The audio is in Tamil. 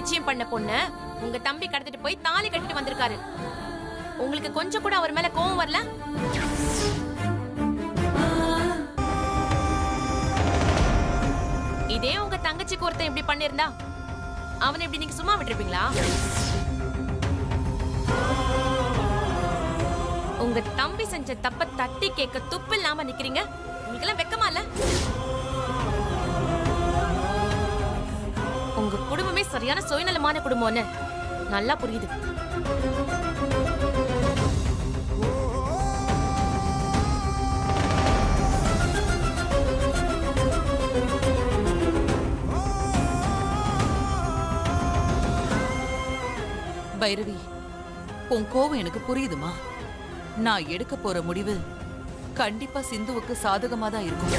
நிச்சயம் பண்ண பொண்ணு உங்க தம்பி கடத்திட்டு போய் தாலி கட்டிட்டு வந்திருக்காரு. உங்களுக்கு கொஞ்சம் கூட அவர் மேல கோவம் வரல? இதே உங்க தங்கச்சிக்கு ஒருத்தன் இப்படி பண்ணிருந்தா அவனை இப்படி நீங்க சும்மா விட்டுருப்பீங்களா? உங்க தம்பி செஞ்ச தப்ப தட்டி கேட்க துப்பு இல்லாம நிக்கிறீங்க. உங்களுக்கெல்லாம் வெக்கமா இல்ல? உங்க குடும்பமே சரியான சுயநலமான குடும்பம்னு நல்லா புரியுது. பைரவி, உன் கோவம் எனக்கு புரியுதுமா. நான் எடுக்க போற முடிவு கண்டிப்பா சிந்துவுக்கு சாதகமா தான் இருக்கும்.